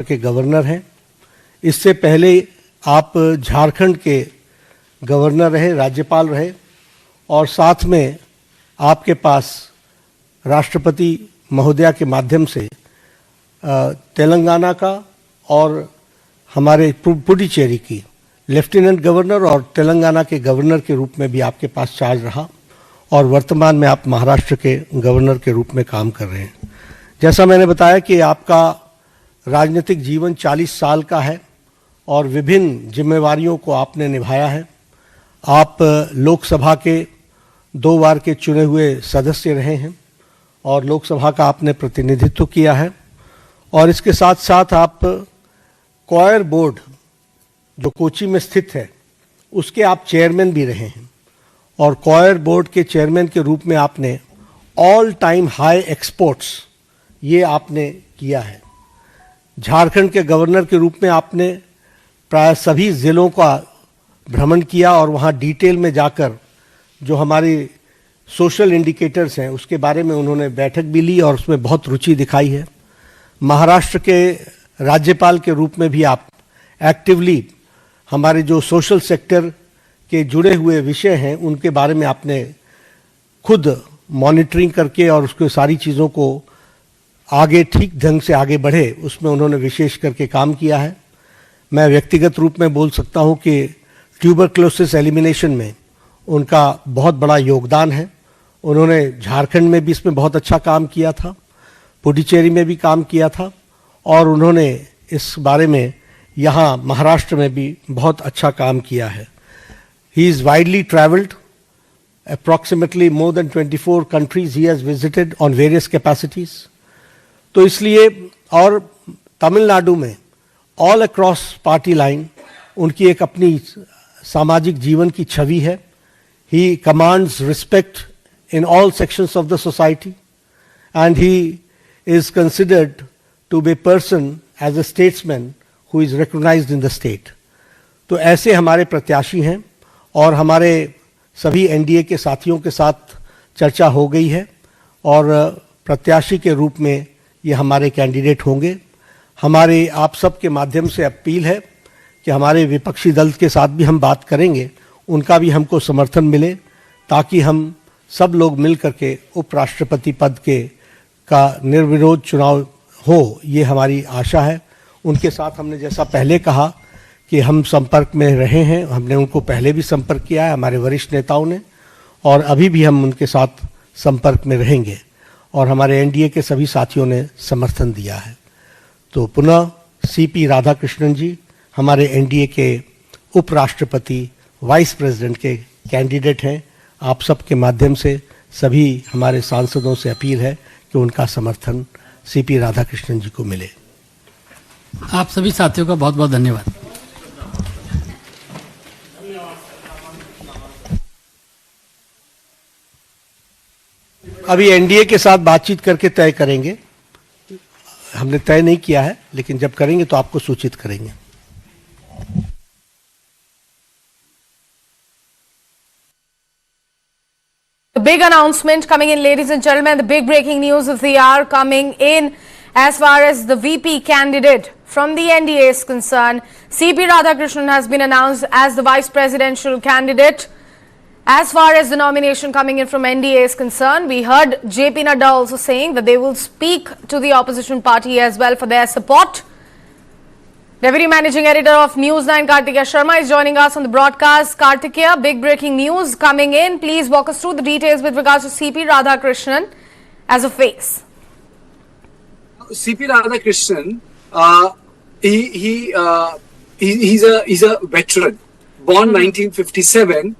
के गवर्नर हैं। इससे पहले आप झारखंड के गवर्नर रहे, राज्यपाल रहे और साथ में आपके पास राष्ट्रपति महोदया के माध्यम से तेलंगाना का और हमारे पुडुचेरी की लेफ्टिनेंट गवर्नर और तेलंगाना के गवर्नर के रूप में भी आपके पास चार्ज रहा और वर्तमान में आप महाराष्ट्र के गवर्नर के रूप में काम कर रहे हैं। जैसा मैंने बताया कि आपका राजनीतिक जीवन 40 साल का है और विभिन्न जिम्मेवारियों को आपने निभाया है। आप लोकसभा के 2 बार के चुने हुए सदस्य रहे हैं और लोकसभा का आपने प्रतिनिधित्व किया है और इसके साथ साथ आप कॉयर बोर्ड जो कोची में स्थित है उसके आप चेयरमैन भी रहे हैं और कॉयर बोर्ड के चेयरमैन के रूप में आपने ऑल टाइम हाई एक्सपोर्ट्स ये आपने किया है। झारखंड के गवर्नर के रूप में आपने प्राय सभी ज़िलों का भ्रमण किया और वहाँ डिटेल में जाकर जो हमारी सोशल इंडिकेटर्स हैं उसके बारे में उन्होंने बैठक भी ली और उसमें बहुत रुचि दिखाई है। महाराष्ट्र के राज्यपाल के रूप में भी आप एक्टिवली हमारे जो सोशल सेक्टर के जुड़े हुए विषय हैं उनके बारे में आपने खुद मॉनिटरिंग करके और उसके सारी चीज़ों को आगे ठीक ढंग से आगे बढ़े उसमें उन्होंने विशेष करके काम किया है। मैं व्यक्तिगत रूप में बोल सकता हूं कि ट्यूबरक्लोसिस एलिमिनेशन में उनका बहुत बड़ा योगदान है। उन्होंने झारखंड में भी इसमें बहुत अच्छा काम किया था, पुडुचेरी में भी काम किया था और उन्होंने इस बारे में यहाँ महाराष्ट्र में भी बहुत अच्छा काम किया है। He is widely travelled, approximately more than 24 countries he has visited on various capacities। तो इसलिए और तमिलनाडु में ऑल अक्रॉस पार्टी लाइन उनकी एक अपनी सामाजिक जीवन की छवि है। He commands respect in all sections of the society and he is considered to be person as a statesman who is recognized in the state. तो ऐसे हमारे प्रत्याशी हैं और हमारे सभी एनडीए के साथियों के साथ चर्चा हो गई है और प्रत्याशी के रूप में ये हमारे कैंडिडेट होंगे। हमारे आप सब के माध्यम से अपील है कि हमारे विपक्षी दल के साथ भी हम बात करेंगे, उनका भी हमको समर्थन मिले ताकि हम सब लोग मिल करके उपराष्ट्रपति पद के का निर्विरोध चुनाव हो, ये हमारी आशा है। उनके साथ हमने जैसा पहले कहा कि हम संपर्क में रहे हैं, हमने उनको पहले भी संपर्क किया है हमारे वरिष्ठ नेताओं ने और अभी भी हम उनके साथ संपर्क में रहेंगे और हमारे एनडीए के सभी साथियों ने समर्थन दिया है। तो पुनः सीपी राधाकृष्णन जी हमारे एनडीए के उपराष्ट्रपति वाइस प्रेसिडेंट के कैंडिडेट हैं। आप सबके माध्यम से सभी हमारे सांसदों से अपील है कि उनका समर्थन सीपी राधाकृष्णन जी को मिले। आप सभी साथियों का बहुत बहुत धन्यवाद। अभी एनडीए के साथ बातचीत करके तय करेंगे, हमने तय नहीं किया है लेकिन जब करेंगे तो आपको सूचित करेंगे। The big announcement coming in, ladies and gentlemen, the big breaking news of the hour coming in as far as the VP candidate from the NDA is concerned. CP Radhakrishnan has been announced as the vice presidential candidate. As far as the nomination coming in from NDA is concerned, we heard JP Nadda also saying that they will speak to the opposition party as well for their support. Deputy Managing Editor of News9, Kartikeya Sharma, is joining us on the broadcast. Kartikeya, big breaking news coming in. Please walk us through the details with regards to CP Radhakrishnan as a face. CP Radhakrishnan, he's a veteran, born 1957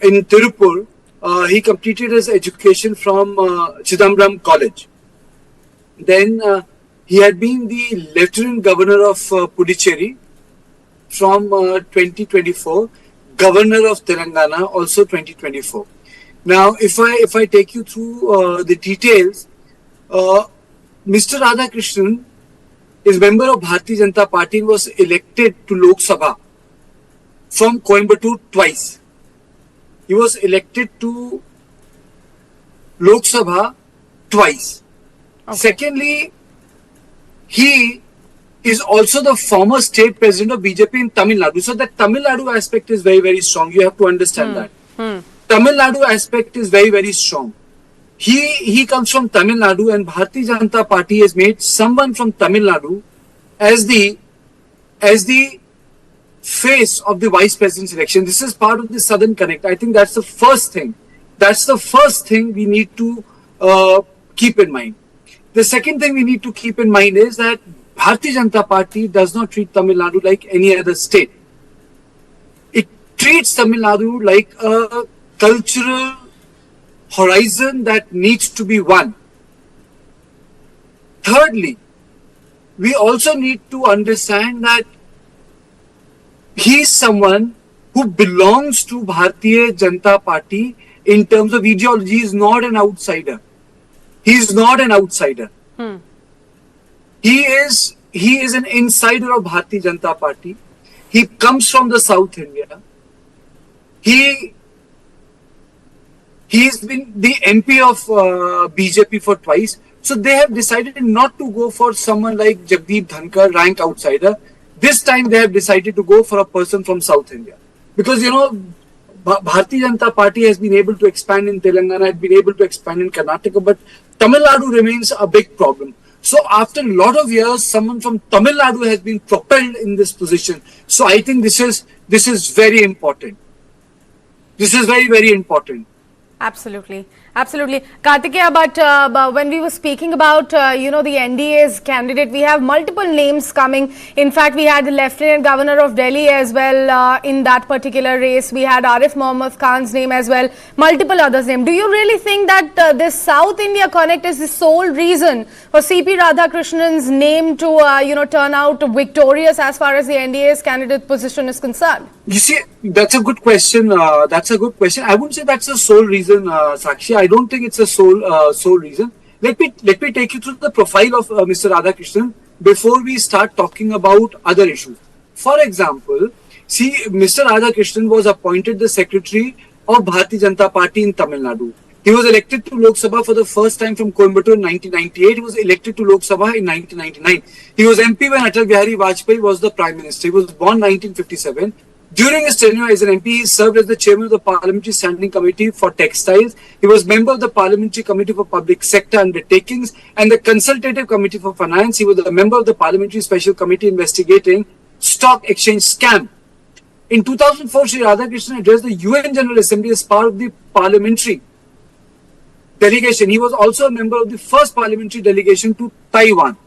in Tirupur. He completed his education from Chidambaram College. Then he had been the Lieutenant Governor of Puducherry from 2024, Governor of Telangana also 2024. Now, if I take you through the details, Mr. Radhakrishnan is member of Bharatiya Janata Party and was elected to Lok Sabha from Coimbatore twice. He was elected to Lok Sabha twice. Okay. Secondly, he is also the former state president of BJP in Tamil Nadu. So the Tamil Nadu aspect is very, very strong. You have to understand that. Tamil Nadu aspect is very, very strong. He comes from Tamil Nadu, and Bharatiya Janata Party has made someone from Tamil Nadu as the face of the vice president's election. This is part of the Southern Connect. I think that's the first thing. That's the first thing we need to keep in mind. The second thing we need to keep in mind is that Bharatiya Janata Party does not treat Tamil Nadu like any other state. It treats Tamil Nadu like a cultural horizon that needs to be won. Thirdly, we also need to understand that he is someone who belongs to Bharatiya Janata Party in terms of ideology. He is not an outsider. He is not an outsider. He is an insider of Bharatiya Janata Party. He comes from the South India. He's been the MP of BJP for twice. So they have decided not to go for someone like Jagdeep Dhankar, rank outsider. This time they have decided to go for a person from South India. Because, Bharatiya Janata Party has been able to expand in Telangana, has been able to expand in Karnataka, but Tamil Nadu remains a big problem. So after a lot of years, someone from Tamil Nadu has been propelled in this position. So I think this is very important. This is very, very important. Absolutely. Absolutely. Kartikeya, but when we were speaking about, the NDA's candidate, we have multiple names coming. In fact, we had the Lieutenant Governor of Delhi as well in that particular race. We had Arif Mohammad Khan's name as well, multiple others' names. Do you really think that this South India Connect is the sole reason for CP Radhakrishnan's name to, turn out victorious as far as the NDA's candidate position is concerned? You see, that's a good question. That's a good question. I wouldn't say that's the sole reason, Sakshi. I don't think it's a sole reason. Let me take you through the profile of Mr. Radhakrishnan before we start talking about other issues. For example, see, Mr. Radhakrishnan was appointed the secretary of Bharatiya Janata Party in Tamil Nadu. He was elected to Lok Sabha for the first time from Coimbatore in 1998. He was elected to Lok Sabha in 1999. He was MP when Atal Bihari Vajpayee was the Prime Minister. He was born 1957. During his tenure as an MP, he served as the chairman of the Parliamentary Standing Committee for Textiles. He was member of the Parliamentary Committee for Public Sector Undertakings and the Consultative Committee for Finance. He was a member of the Parliamentary Special Committee investigating stock exchange scam. In 2004, Sri Radhakrishnan addressed the UN General Assembly as part of the parliamentary delegation. He was also a member of the first parliamentary delegation to Taiwan.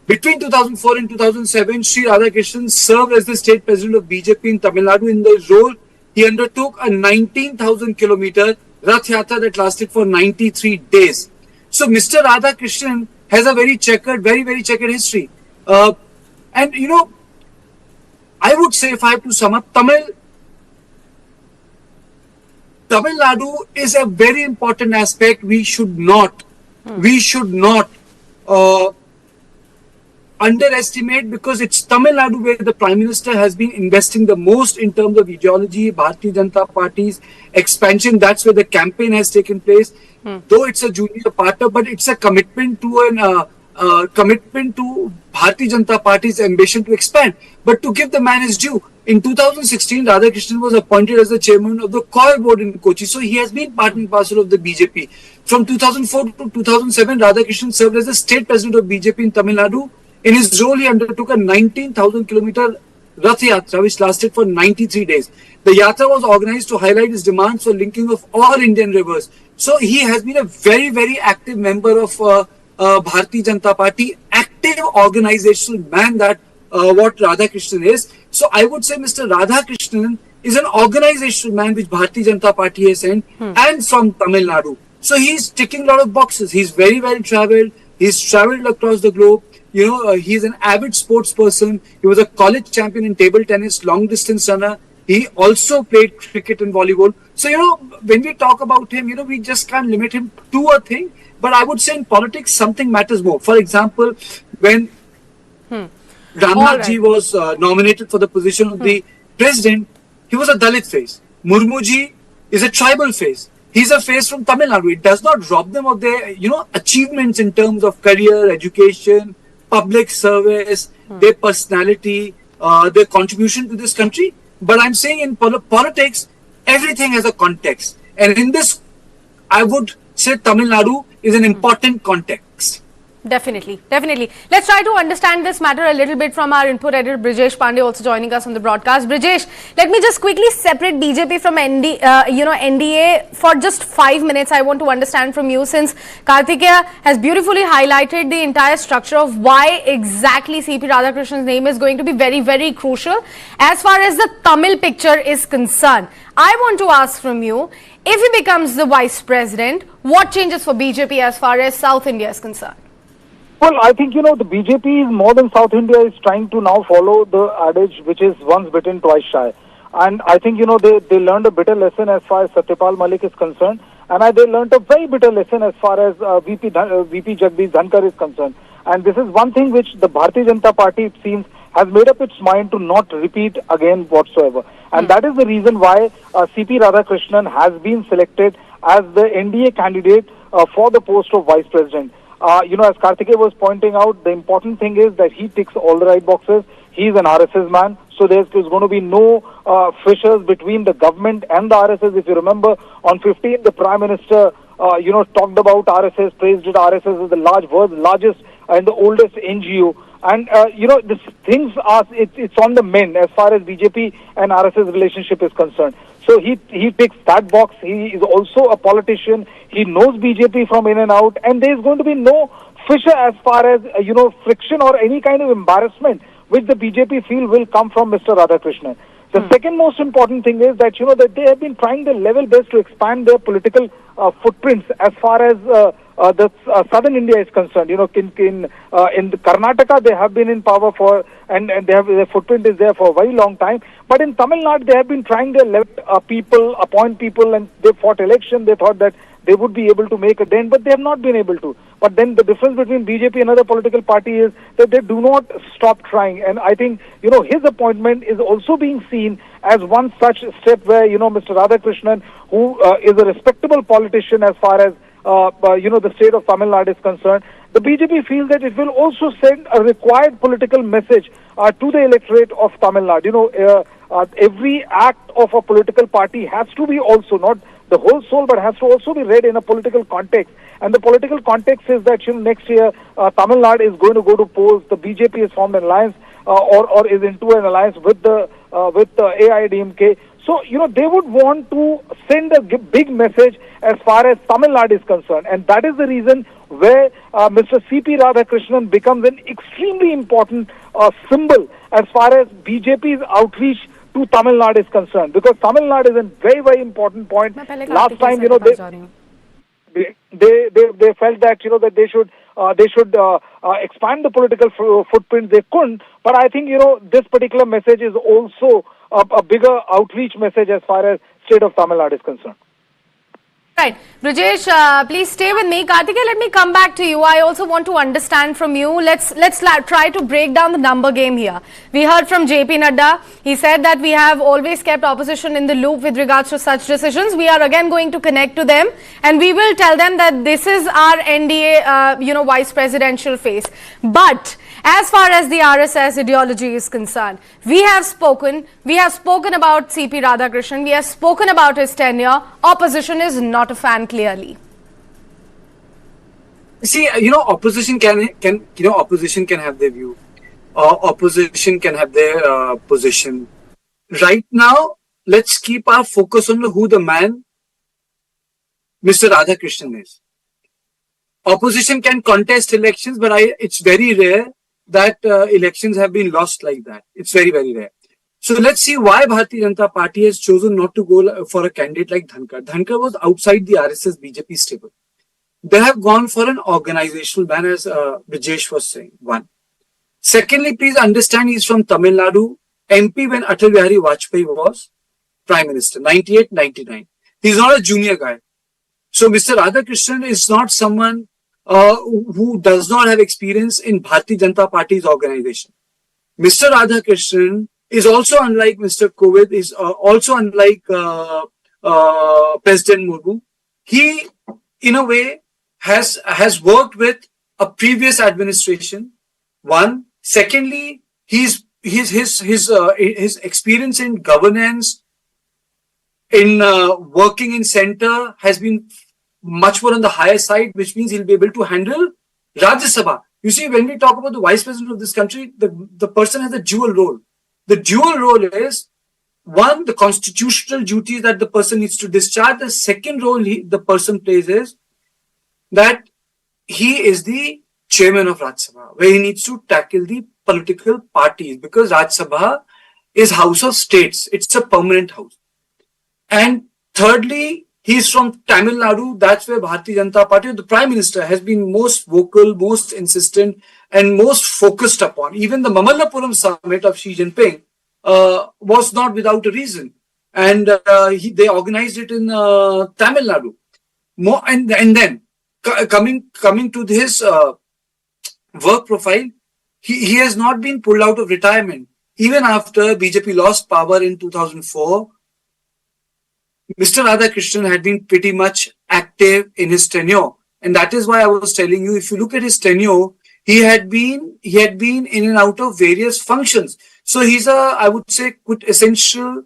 Between 2004 and 2007, Sri Radhakrishnan served as the state president of BJP in Tamil Nadu. In this role, he undertook a 19,000 kilometer Rath Yatra that lasted for 93 days. So Mr. Radhakrishnan has a very checkered history. And I would say, if I have to sum up, Tamil Nadu is a very important aspect. We should not underestimate, because it's Tamil Nadu where the Prime Minister has been investing the most in terms of ideology, Bharatiya Janata Party's expansion. That's where the campaign has taken place. Though it's a junior partner, but it's a commitment to Bharatiya Janata Party's ambition to expand. But to give the man his due, in 2016, Radhakrishnan was appointed as the chairman of the COI board in Kochi. So he has been part and parcel of the BJP. From 2004 to 2007, Radhakrishnan served as the state president of BJP in Tamil Nadu. In his role, he undertook a 19,000 kilometer Rath Yatra, which lasted for 93 days. The Yatra was organized to highlight his demands for linking of all Indian rivers. So he has been a very, very active member of Bharatiya Janata Party, active organizational man that what Radhakrishnan is. So I would say Mr. Radhakrishnan is an organizational man which Bharatiya Janata Party has sent and from Tamil Nadu. So he's ticking a lot of boxes. He's very well traveled. He's traveled across the globe. He's an avid sports person. He was a college champion in table tennis, long distance runner. He also played cricket and volleyball. So, when we talk about him, we just can't limit him to a thing. But I would say in politics, something matters more. For example, when Ramnath ji was nominated for the position of the president, he was a Dalit face. Murmu ji is a tribal face. He's a face from Tamil Nadu. It does not rob them of their, achievements in terms of career, education, public service, their personality, their contribution to this country. But I'm saying in politics, everything has a context. And in this, I would say Tamil Nadu is an important context. Definitely, definitely. Let's try to understand this matter a little bit from our input editor Brijesh Pandey, also joining us on the broadcast. Brijesh, let me just quickly separate BJP from NDA for just 5 minutes. I want to understand from you, since Kartikeya has beautifully highlighted the entire structure of why exactly CP Radhakrishnan's name is going to be very, very crucial as far as the Tamil picture is concerned. I want to ask from you, if he becomes the vice president, what changes for BJP as far as South India is concerned? Well, I think, the BJP is more than South India is trying to now follow the adage which is once bitten, twice shy. And I think, they learned a bitter lesson as far as Satyapal Malik is concerned. And they learned a very bitter lesson as far as VP Jagdish Dhankar is concerned. And this is one thing which the Bharatiya Janata Party, it seems, has made up its mind to not repeat again whatsoever. And that is the reason why CP Radhakrishnan has been selected as the NDA candidate for the post of vice president. As Kartikeya was pointing out, the important thing is that he ticks all the right boxes. He's an RSS man, so there's going to be no fissures between the government and the RSS. If you remember, on 15th, the Prime Minister, talked about RSS, praised it. RSS is the world's largest and the oldest NGO. And, these things are, it's on the men as far as BJP and RSS relationship is concerned. So he ticks that box. He is also a politician. He knows BJP from in and out. And there's going to be no fissure as far as, friction or any kind of embarrassment which the BJP feel will come from Mr. Radhakrishnan. The second most important thing is that, that they have been trying their level best to expand their political footprints as far as the southern India is concerned. In Karnataka, they have been in power for, and their footprint is there for a very long time. But in Tamil Nadu, they have been trying their left appoint people, and they fought election. They thought that they would be able to make a dent, but they have not been able to. But then the difference between BJP and other political parties is that they do not stop trying. And I think, his appointment is also being seen as one such step where, Mr. Radhakrishnan, who is a respectable politician as far as, the state of Tamil Nadu is concerned, the BJP feels that it will also send a required political message to the electorate of Tamil Nadu. Every act of a political party has to be also, not the whole soul, but has to also be read in a political context. And the political context is that next year Tamil Nadu is going to go to polls. The BJP has formed an alliance or is into an alliance with the AIDMK. So they would want to send a big message as far as Tamil Nadu is concerned, and that is the reason where Mr. CP Radhakrishnan becomes an extremely important symbol as far as BJP's outreach to Tamil Nadu is concerned, because Tamil Nadu is a very, very important point. Last time, they felt that that they should expand the political footprint. They couldn't, but I think this particular message is also a bigger outreach message as far as state of Tamil Nadu is concerned. Right. Brijesh, please stay with me. Kartikeya, let me come back to you. I also want to understand from you. Let's try to break down the number game here. We heard from JP Nadda. He said that we have always kept opposition in the loop with regards to such decisions. We are again going to connect to them, and we will tell them that this is our NDA, vice presidential phase. But as far as the RSS ideology is concerned, we have spoken about CP Radhakrishnan, we have spoken about his tenure. Opposition is not a fan, clearly. See, opposition can have their view. Opposition can have their position. Right now, let's keep our focus on who the man, Mr. Radhakrishnan, is. Opposition can contest elections, but it's very rare that elections have been lost like that. It's very, very rare. So let's see why Bharatiya Janata Party has chosen not to go for a candidate like Dhankar. Dhankar was outside the RSS BJP stable. They have gone for an organizational man, as Brijesh was saying. One. Secondly, please understand, he's from Tamil Nadu, MP when Atal Bihari Vajpayee was Prime Minister, 98-99. He's not a junior guy. So Mr. Radhakrishnan is not someone who does not have experience in Bharatiya Janata Party's organization. Mr. Radhakrishnan is also unlike Mr. Kovid, is also unlike President Murmu. He, in a way, has worked with a previous administration One. Secondly, his experience in governance, in working in center has been much more on the higher side, which means he'll be able to handle Rajya Sabha. You see, when we talk about the vice president of this country, the person has a dual role. The dual role is, one, the constitutional duties that the person needs to discharge. The second role the person plays is that he is the chairman of Rajya Sabha, where he needs to tackle the political parties, because Rajya Sabha is House of States. It's a permanent house. And thirdly, he's from Tamil Nadu. That's where Bharatiya Janata Party, the Prime Minister, has been most vocal, most insistent, and most focused upon. Even the Mamallapuram summit of Xi Jinping was not without a reason. And they organized it in Tamil Nadu. And then, coming to his work profile, he has not been pulled out of retirement. Even after BJP lost power in 2004, Mr. Radhakrishnan had been pretty much active in his tenure. And that is why I was telling you, if you look at his tenure, he had been in and out of various functions. So he's I would say, quintessential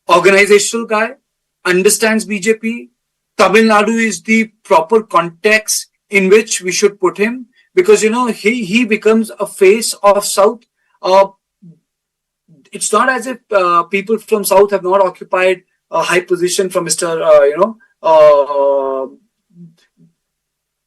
organizational guy, understands BJP. Tamil Nadu is the proper context in which we should put him, because, he becomes a face of South. It's not as if people from South have not occupied a high position from Mr.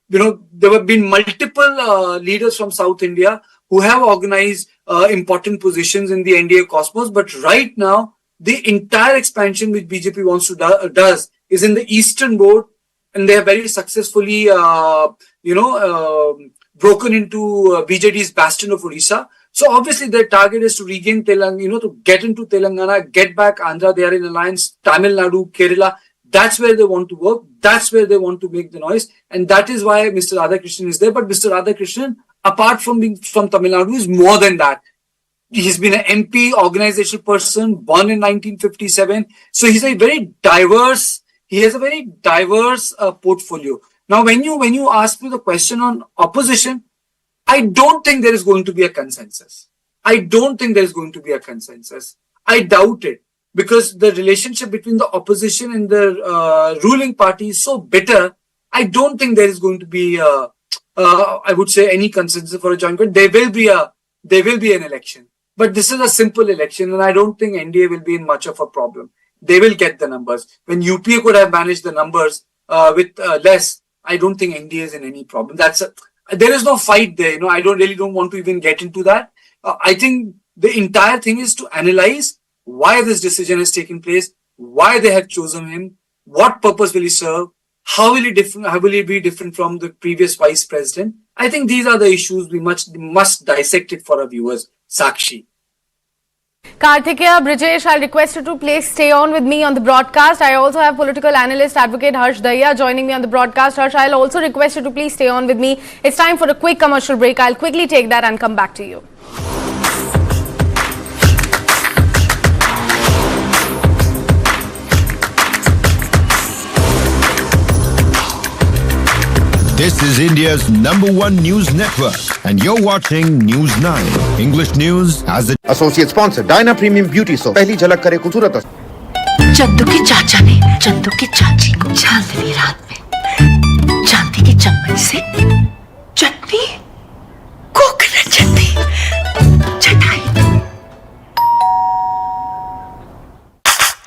There have been multiple leaders from South India who have organized important positions in the NDA cosmos. But right now, the entire expansion which BJP wants to does is in the Eastern Board, and they have very successfully, broken into BJD's bastion of Odisha. So obviously their target is to regain Telangana, to get into Telangana, get back Andhra. They are in alliance, Tamil Nadu, Kerala. That's where they want to work. That's where they want to make the noise. And that is why Mr. Radhakrishnan is there. But Mr. Radhakrishnan, apart from being from Tamil Nadu, is more than that. He's been an MP, organizational person, born in 1957. So he's a very diverse, he has a very diverse portfolio. Now, when you ask me the question on opposition, I don't think there is going to be a consensus. I doubt it, because the relationship between the opposition and the ruling party is so bitter. I don't think there is going to be, I would say, any consensus for a joint government. There will be an election, but this is a simple election, and I don't think NDA will be in much of a problem. They will get the numbers. When UPA could have managed the numbers with less, I don't think NDA is in any problem. There is no fight there. I don't want to even get into that. I think the entire thing is to analyze why this decision has taken place, why they have chosen him, what purpose will he serve, how will he be different from the previous vice president. I think these are the issues we must dissect it for our viewers. Sakshi. Karthikeya, Brijesh, I'll request you to please stay on with me on the broadcast. I also have political analyst advocate Harsh Dahya joining me on the broadcast. Harsh, I'll also request you to please stay on with me. It's time for a quick commercial break. I'll quickly take that and come back to you. This is India's #1 news network, and you're watching News9. English news as it. Associate sponsor, Dyna Premium Beauty Soap. पहली झलक करे खूबसूरत। चंदू के चाचा ने चंदू के चाची को चांदनी रात में चांदी की चम्मच से चटनी, कोकोनट चटनी चटाई।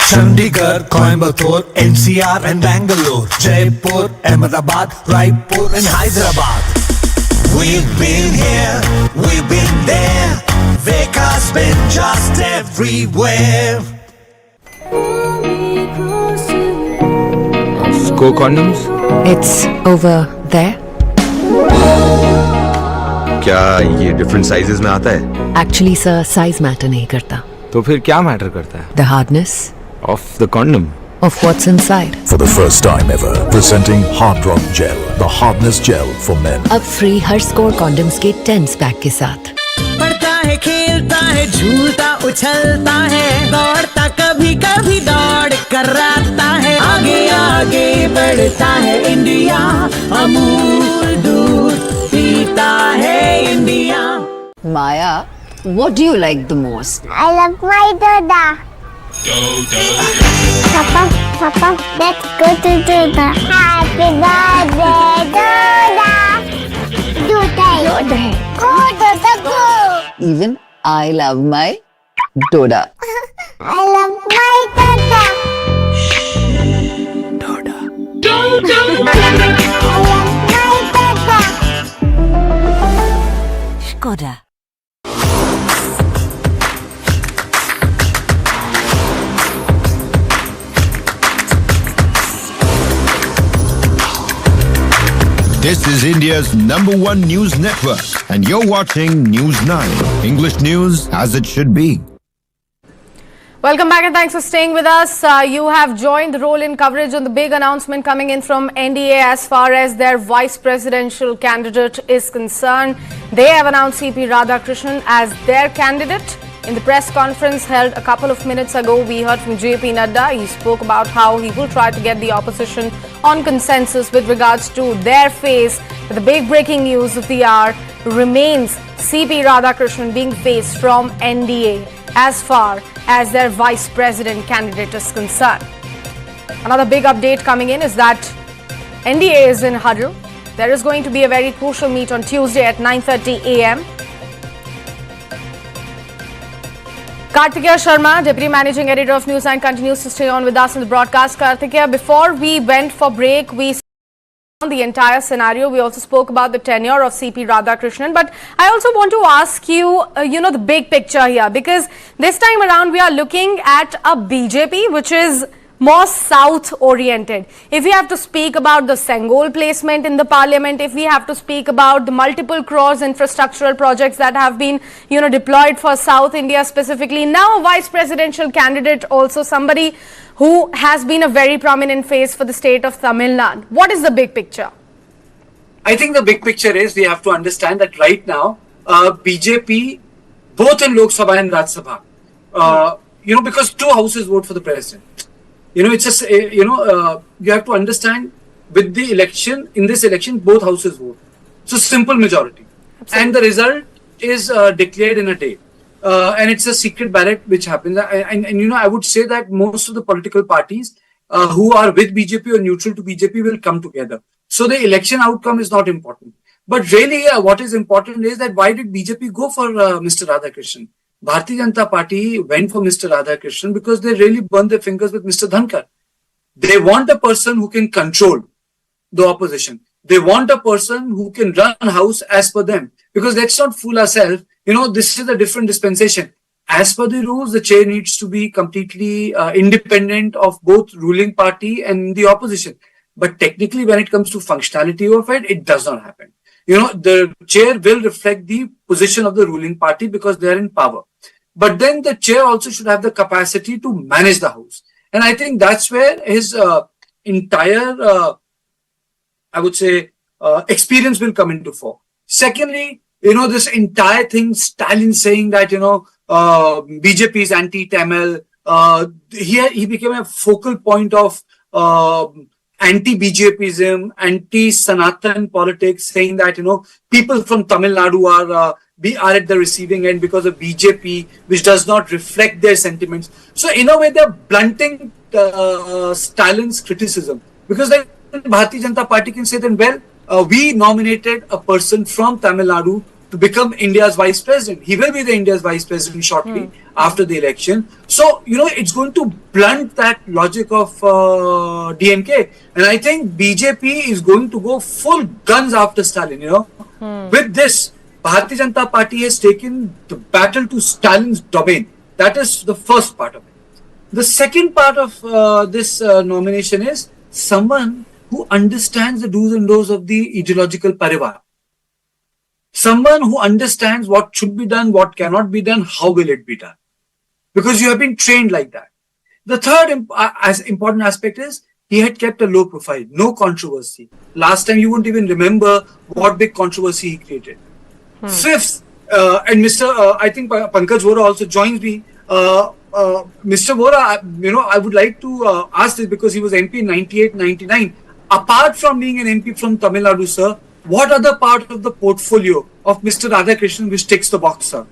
Chandigarh, Coimbatore, NCR and Bangalore, Jaipur, Ahmedabad, Raipur and Hyderabad. We've been here, we've been there, Veka's been just everywhere. Score condoms? It's over there. क्या ये different sizes में आता है? Actually sir, size matter नहीं करता. तो फिर क्या matter करता है? The hardness Of the condom. of what's inside. For the first time ever, presenting Hard Rock Gel, the hardness gel for men. अब free हर score condoms के 10 पैक के साथ. पढ़ता है, खेलता है, झूलता, उछलता है, दौड़ता, कभी कभी दौड़ कर आता है, आगे आगे बढ़ता है इंडिया, अमूल दूध पीता है India. Maya, what do you like the most? I love my Dada. Papa, let's go to Dada. Happy birthday, Dada. Go, Dada, go. Even I love my Doda. I love my Dada. Doda. I love my Dada. Skoda. This is India's #1 news network, and you're watching News9. English news as it should be. Welcome back and thanks for staying with us. You have joined the role in coverage on the big announcement coming in from NDA as far as their vice presidential candidate is concerned. They have announced CP Radhakrishnan as their candidate. In the press conference held a couple of minutes ago, we heard from JP Nadda. He spoke about how he will try to get the opposition on consensus with regards to their face. But the big breaking news of the hour remains CP Radhakrishnan being faced from NDA as far as their vice president candidate is concerned. Another big update coming in is that NDA is in huddle. There is going to be a very crucial meet on Tuesday at 9:30 a.m. Kartikeya Sharma, Deputy Managing Editor of News9, continues to stay on with us in the broadcast. Kartikeya, before we went for break, we saw the entire scenario. We also spoke about the tenure of CP Radhakrishnan. But I also want to ask you, the big picture here, because this time around we are looking at a BJP which is more south oriented. If we have to speak about the Sengol placement in the parliament, if we have to speak about the multiple crores infrastructural projects that have been deployed for South India specifically, now a vice presidential candidate, also somebody who has been a very prominent face for the state of Tamil Nadu. What is the big picture? I think the big picture is we have to understand that right now BJP, both in Lok Sabha and Rajya Sabha, because two houses vote for the president. It's just, you have to understand with the election, in this election, both houses vote. So simple majority. Absolutely. And the result is declared in a day. And it's a secret ballot which happens. And I would say that most of the political parties who are with BJP or neutral to BJP will come together. So the election outcome is not important. But really, what is important is that why did BJP go for Mr. Radhakrishnan? Bharatiya Janata Party went for Mr. Radhakrishnan because they really burned their fingers with Mr. Dhankar. They want a person who can control the opposition. They want a person who can run house as per them. Because let's not fool ourselves. This is a different dispensation. As per the rules, the chair needs to be completely independent of both ruling party and the opposition. But technically, when it comes to functionality of it, it does not happen. The chair will reflect the position of the ruling party because they are in power. But then the chair also should have the capacity to manage the house. And I think that's where his entire, experience will come into fore. Secondly, this entire thing, Stalin saying that, BJP is anti-Tamil. He became a focal point of anti-BJPism, anti-Sanatan politics, saying that, people from Tamil Nadu are at the receiving end because of BJP, which does not reflect their sentiments. So in a way, they're blunting Stalin's criticism. Because then Bharatiya Janata Party can say then, we nominated a person from Tamil Nadu to become India's vice president. He will be the India's vice president shortly after the election. So, it's going to blunt that logic of DMK. And I think BJP is going to go full guns after Stalin, With this, Bharatiya Janata Party has taken the battle to Stalin's domain. That is the first part of it. The second part of this nomination is someone who understands the do's and don'ts of the ideological parivar. Someone who understands what should be done, what cannot be done, how will it be done. Because you have been trained like that. The third important aspect is he had kept a low profile, no controversy. Last time you wouldn't even remember what big controversy he created. Fifth, and I think Pankaj Vora also joins me. Mr. Vora, I would like to ask this because he was MP in 98-99. Apart from being an MP from Tamil Nadu, sir, what other part of the portfolio of Mr. Radhakrishnan which ticks the box, sir?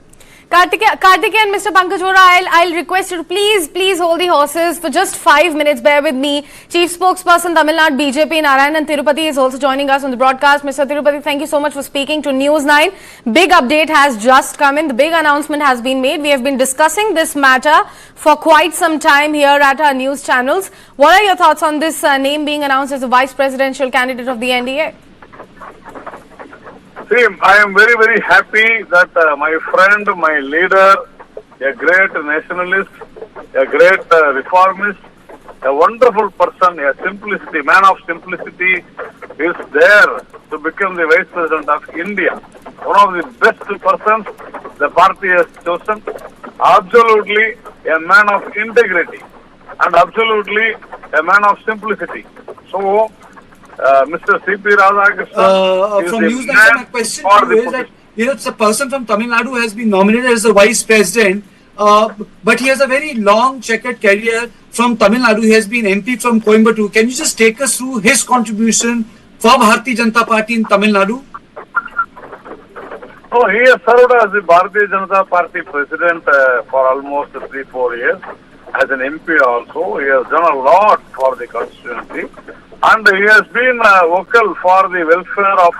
Kartike and Mr. Pankaj Vora, I'll request you to please hold the horses for just 5 minutes. Bear with me. Chief Spokesperson Tamil Nadu BJP Narayanan Tirupati is also joining us on the broadcast. Mr. Tirupati, thank you so much for speaking to News9. Big update has just come in. The big announcement has been made. We have been discussing this matter for quite some time here at our news channels. What are your thoughts on this name being announced as the vice presidential candidate of the NDA? See, I am very, very happy that my friend, my leader, a great nationalist, a great reformist, a wonderful person, a simplicity, man of simplicity, is there to become the Vice President of India. One of the best persons the party has chosen. Absolutely a man of integrity and absolutely a man of simplicity. So, Mr. CP Radhakrishnan from News9, my question to you is that it's a person from Tamil Nadu has been nominated as the vice president, but he has a very long checkered career from Tamil Nadu. He has been MP from Coimbatore. Can you just take us through his contribution for Bharatiya Janata Party in Tamil Nadu? Oh, he has served as the Bharatiya Janata Party president for almost 3-4 years. As an MP also, he has done a lot for the constituency. And he has been vocal for the welfare of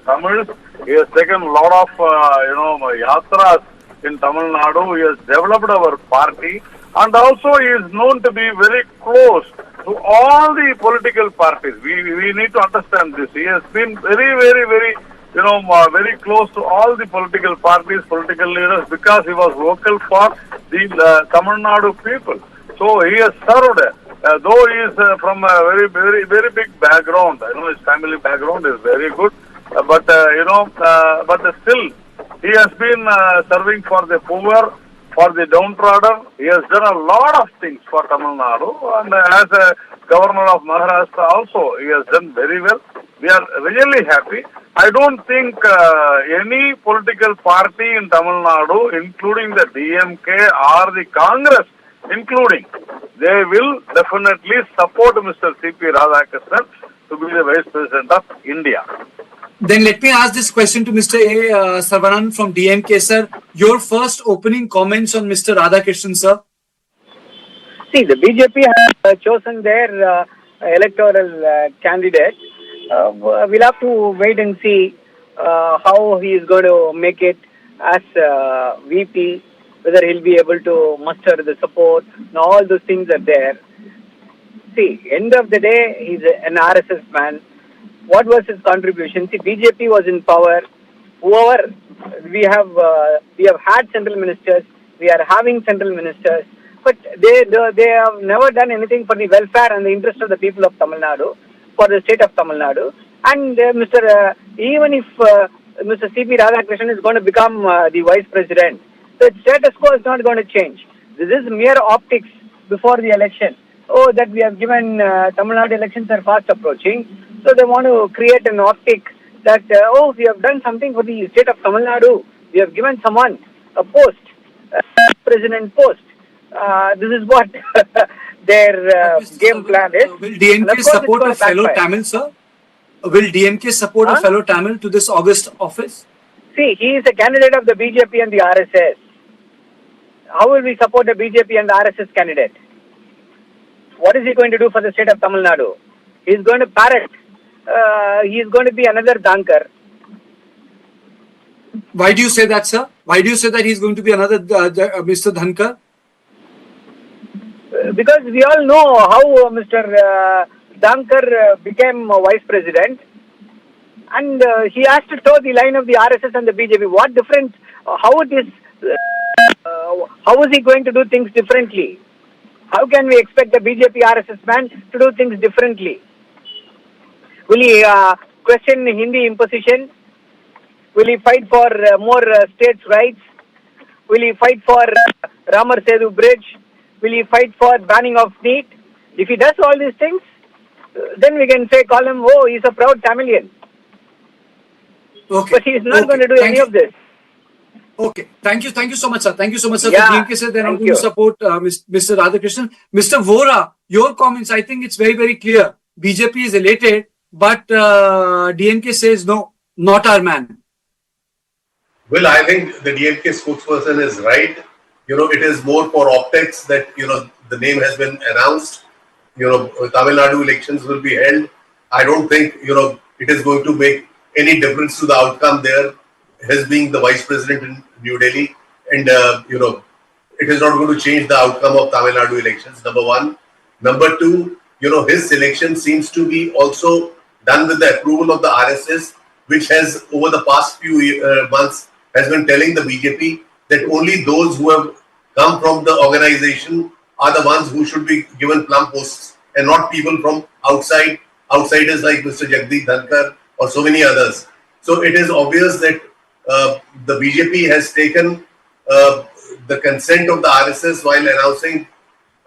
Tamils. He has taken a lot of, yatras in Tamil Nadu. He has developed our party. And also he is known to be very close to all the political parties. We need to understand this. He has been very close to all the political parties, political leaders, because he was vocal for the Tamil Nadu people. So he has served. Though he is from a very big background, his family background is very good, but still he has been serving for the poor, for the downtrodden. He has done a lot of things for Tamil Nadu, and as a governor of Maharashtra also, he has done very well. We are really happy. I don't think any political party in Tamil Nadu, including the DMK or the Congress, including, they will definitely support Mr. CP Radhakrishnan to be the Vice President of India. Then let me ask this question to Mr. A. Sarvanan from DMK, sir. Your first opening comments on Mr. Radhakrishnan, sir? See, the BJP has chosen their electoral candidate. We'll have to wait and see how he is going to make it as VP. Whether he'll be able to muster the support, and all those things are there. See, end of the day, he's an RSS man. What was his contribution? See, BJP was in power. Whoever we have had central ministers, we are having central ministers, but they have never done anything for the welfare and the interest of the people of Tamil Nadu, for the state of Tamil Nadu. And even if Mr. CP Radhakrishnan is going to become the vice president, the status quo is not going to change. This is mere optics before the election. Oh, that we have given Tamil Nadu elections are fast approaching. So they want to create an optic that, we have done something for the state of Tamil Nadu. We have given someone a post, president post. This is what their game plan is. Will DMK support a fellow Tamil, sir? Will DMK support a fellow Tamil to this August office? See, he is a candidate of the BJP and the RSS. How will we support the BJP and the RSS candidate? What is he going to do for the state of Tamil Nadu? He is going to parrot. He is going to be another Dhankar. Why do you say that, sir? Why do you say that he is going to be another Mr. Dhankar? Because we all know how Mr. Dhankar became vice president. And he has to toe the line of the RSS and the BJP. What difference? How is he going to do things differently? How can we expect the BJP RSS man to do things differently? Will he question Hindi imposition? Will he fight for more states' rights? Will he fight for Ramar Setu Bridge? Will he fight for banning of NEET? If he does all these things, then we can call him, he's a proud Tamilian. Okay. But he is not going to do any of this. Okay. Thank you so much, sir. Thank you so much, sir. Yeah, DMK said they're not going to support Mr. Radhakrishnan. Mr. Vora, your comments, I think it's very, very clear. BJP is elated, but DMK says no. not our man? Well, I think the DMK spokesperson is right. It is more for optics that, the name has been announced. Tamil Nadu elections will be held. I don't think, it is going to make any difference to the outcome there, his being the vice president in New Delhi. And, it is not going to change the outcome of Tamil Nadu elections, number one. Number two, his selection seems to be also done with the approval of the RSS, which has, over the past few months, has been telling the BJP that only those who have come from the organization are the ones who should be given plum posts and not people from outsiders like Mr. Jagdeep Dhankar or so many others. So it is obvious that the BJP has taken the consent of the RSS while announcing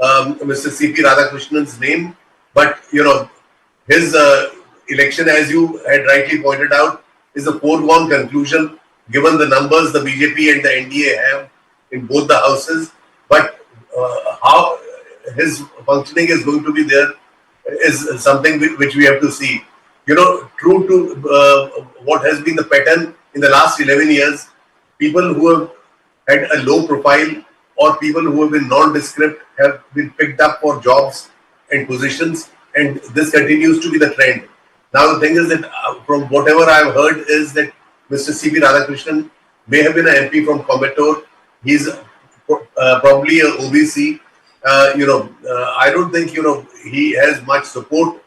Mr. CP Radhakrishnan's name. But, his election, as you had rightly pointed out, is a foregone conclusion given the numbers the BJP and the NDA have in both the houses. But how his functioning is going to be there is something which we have to see. True to what has been the pattern in the last 11 years, people who have had a low profile or people who have been nondescript have been picked up for jobs and positions, and this continues to be the trend. Now the thing is that from whatever I've heard is that Mr. CP Radhakrishnan may have been an MP from Coimbatore. He's probably a OBC. I don't think, he has much support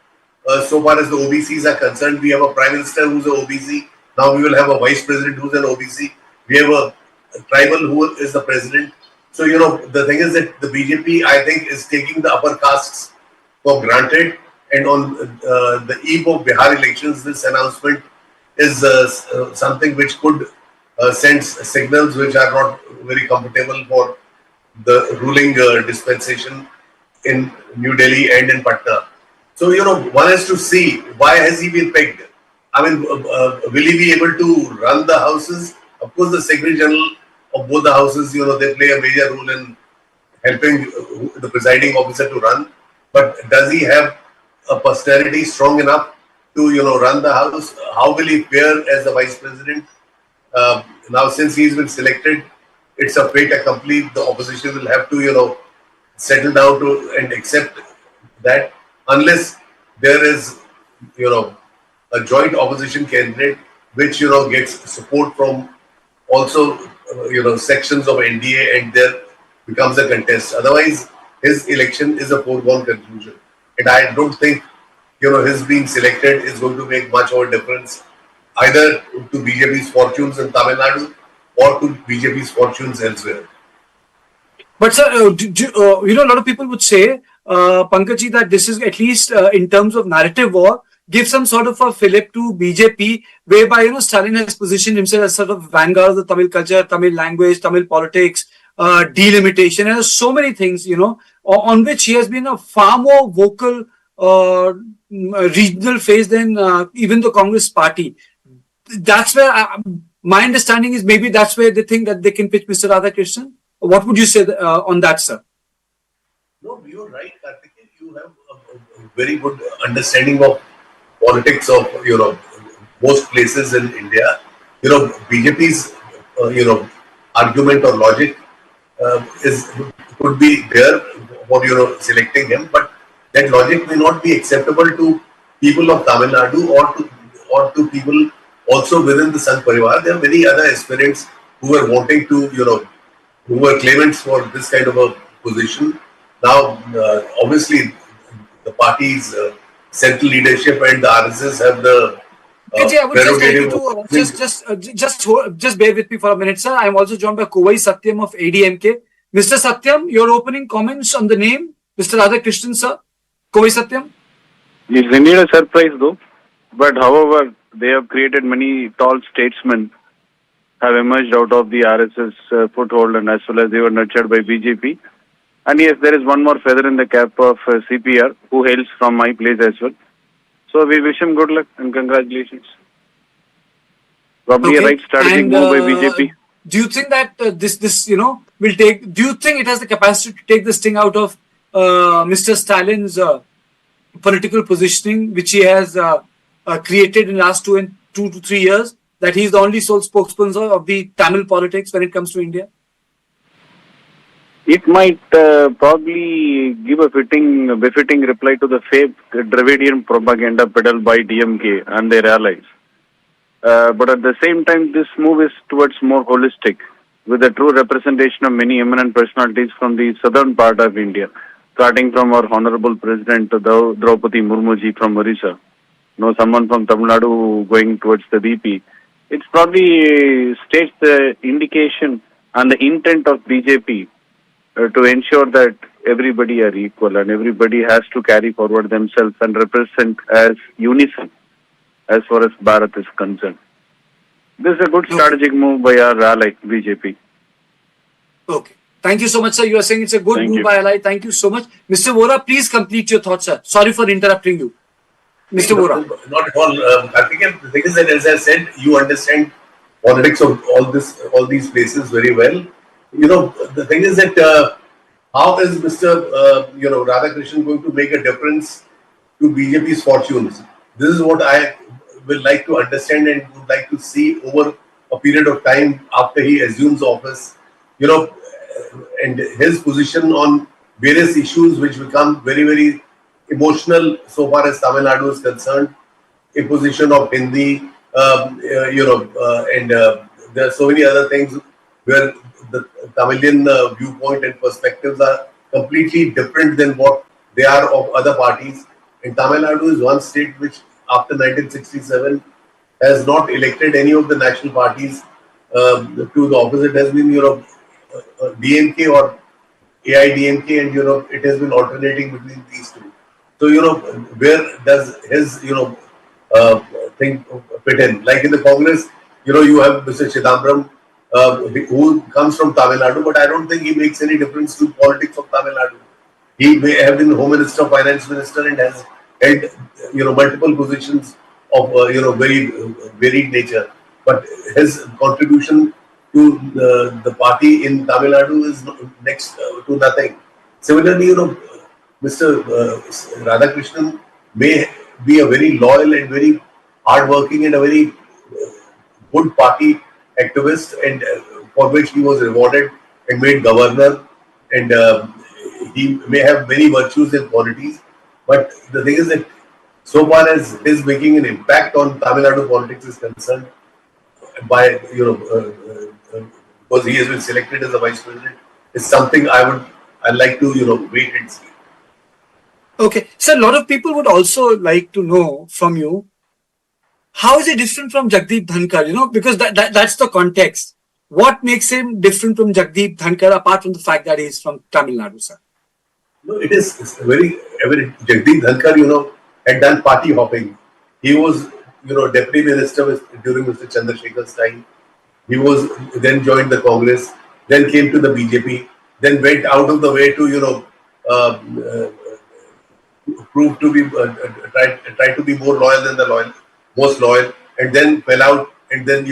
so far as the OBCs are concerned. We have a Prime Minister who's an OBC. Now we will have a Vice President who's an OBC. We have a tribal who is the President. So, the thing is that the BJP, I think, is taking the upper castes for granted. And on the eve of Bihar elections, this announcement is something which could send signals which are not very comfortable for the ruling dispensation in New Delhi and in Patna. So, one has to see, why has he been picked? I mean, will he be able to run the houses? Of course, the Secretary General of both the houses, they play a major role in helping the presiding officer to run. But does he have a personality strong enough to, run the house? How will he fare as the vice president? Now, since he's been selected, it's a fait accompli. The opposition will have to, settle down to and accept that, unless there is, a joint opposition candidate which, gets support from also, sections of NDA, and there becomes a contest. Otherwise, his election is a foregone conclusion. And I don't think, his being selected is going to make much of a difference either to BJP's fortunes in Tamil Nadu or to BJP's fortunes elsewhere. But sir, a lot of people would say, Pankajji, that this is at least in terms of narrative war, give some sort of a fillip to BJP, whereby, Stalin has positioned himself as sort of vanguard of the Tamil culture, Tamil language, Tamil politics, delimitation, and so many things, on which he has been a far more vocal regional face than even the Congress party. That's where my understanding is, maybe that's where they think that they can pitch Mr. Radhakrishnan. What would you say on that, sir? No, you're right, Karthikeyan. You have a very good understanding of politics of, most places in India. BJP's, argument or logic could be there for, selecting him, but that logic may not be acceptable to people of Tamil Nadu or to people also within the Sangh Parivar. There are many other aspirants who are wanting to, who were claimants for this kind of a position. Now, obviously, the party's central leadership and the RSS have the I would just like you to just bear with me for a minute, sir. I am also joined by Kovai Satyam of ADMK. Mr. Satyam, your opening comments on the name, Mr. Radhakrishnan, sir. Kovai Satyam. It's indeed a surprise, though. But however, they have created many tall statesmen have emerged out of the RSS foothold, and as well as they were nurtured by BJP. And yes, there is one more feather in the cap of CPR, who hails from my place as well. So we wish him good luck and congratulations. Probably a right strategic move by BJP. Do you think that this will take? Do you think it has the capacity to take the sting out of Mr. Stalin's political positioning, which he has created in the last two 2 to 3 years that he's the only sole spokesperson of the Tamil politics when it comes to India? It might probably give a befitting reply to the fake Dravidian propaganda peddled by DMK and their allies. But at the same time, this move is towards more holistic, with a true representation of many eminent personalities from the southern part of India, starting from our Honorable President Draupadi Murmuji from Orissa. Someone from Tamil Nadu going towards the VP. It's probably states the indication and the intent of BJP to ensure that everybody are equal and everybody has to carry forward themselves and represent as unison as far as Bharat is concerned. This is a good strategic move by our ally, BJP. Okay. Thank you so much, sir. You are saying it's a good move by ally. Thank you so much. Mr. Vora, please complete your thoughts, sir. Sorry for interrupting you. Mr. Vora. Not at all. I think the thing is that, as I said, you understand politics of all these places very well. The thing is that how is Mr. Radhakrishnan going to make a difference to BJP's fortunes? This is what I will like to understand and would like to see over a period of time after he assumes office. And his position on various issues which become very, very emotional so far as Tamil Nadu is concerned. Imposition of Hindi, and there are so many other things where the Tamilian viewpoint and perspectives are completely different than what they are of other parties. And Tamil Nadu is one state which, after 1967, has not elected any of the national parties to the office. It has been, DMK or AIDMK, and it has been alternating between these two. So where does his thing fit in? Like in the Congress, you have Mr. Chidambaram, who comes from Tamil Nadu, but I don't think he makes any difference to politics of Tamil Nadu. He may have been Home Minister, Finance Minister, and has held multiple positions of very varied nature. But his contribution to the party in Tamil Nadu is next to nothing. Similarly, Mr. Radhakrishnan may be a very loyal and very hardworking and a very good party activist, and for which he was rewarded and made governor, and he may have many virtues and qualities. But the thing is that so far as his making an impact on Tamil Nadu politics is concerned, by because he has been selected as a vice president, is something I'd like to wait and see. Okay, so a lot of people would also like to know from you, how is he different from Jagdeep Dhankar? Because that's the context. What makes him different from Jagdeep Dhankar, apart from the fact that he is from Tamil Nadu, sir? No, it's very evident. Jagdeep Dhankar, had done party hopping. He was, deputy minister during Mr. Chandrasekhar's time. He was then joined the Congress, then came to the BJP, then went out of the way to, prove to be try to be more loyal than the most loyal, and then fell out, and then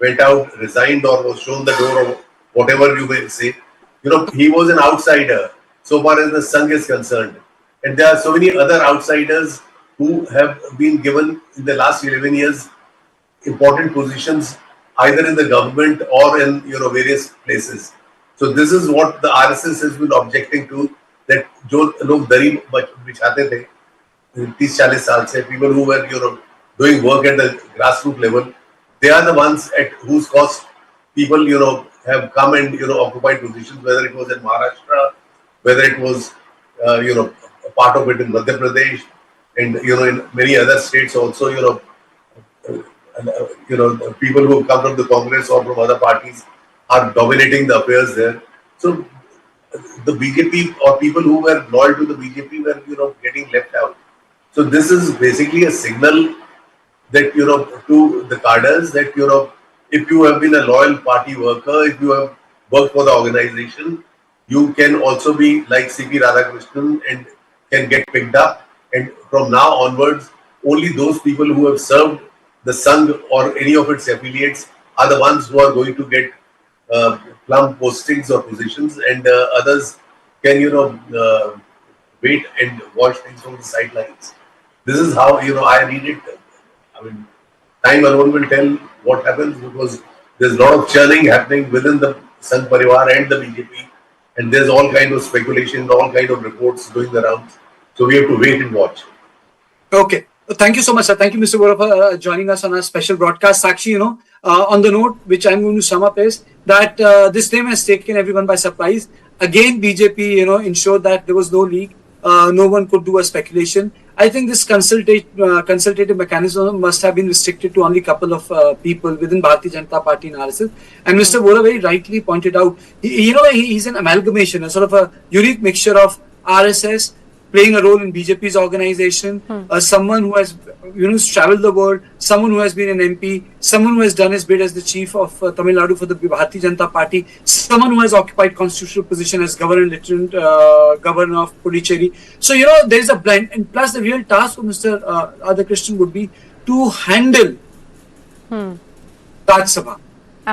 went out, resigned, or was shown the door, or whatever you may say. He was an outsider so far as the Sangh is concerned, and there are so many other outsiders who have been given in the last 11 years important positions either in the government or in various places. So this is what the RSS has been objecting to, that जो लोग दरी बिछाते थे 30-40 साल से, people who were doing work at the grassroots level, they are the ones at whose cost people have come and occupied positions, whether it was in Maharashtra, whether it was part of it in Madhya Pradesh, and in many other states also. People who come from the Congress or from other parties are dominating the affairs there. So the BJP or people who were loyal to the BJP were getting left out. So this is basically a signal that to the cadres that if you have been a loyal party worker, if you have worked for the organization, you can also be like CP Radhakrishnan and can get picked up. And from now onwards, only those people who have served the Sangh or any of its affiliates are the ones who are going to get plum postings or positions, and others can wait and watch things from the sidelines. This is how I read it. I mean, time alone will tell what happens, because there's a lot of churning happening within the Sangh Parivar and the BJP, and there's all kind of speculation, all kind of reports going around. So we have to wait and watch. Okay. Thank you so much, sir. Thank you, Mr. Vora, for joining us on our special broadcast. Sakshi, on the note which I'm going to sum up is that this name has taken everyone by surprise. Again, BJP, ensured that there was no leak. No one could do a speculation. I think this consultative mechanism must have been restricted to only a couple of people within Bharatiya Janata Party and RSS. And Mr. Vora very rightly pointed out, he's an amalgamation, a sort of a unique mixture of RSS, playing a role in BJP's organization, someone who has traveled the world, someone who has been an MP, someone who has done his bid as the chief of Tamil Nadu for the Bharatiya Janata Party, someone who has occupied constitutional position as governor and lieutenant governor of Puducherry. So, there is a blend. And plus the real task of Mr. Radhakrishnan would be to handle Rajya Sabha.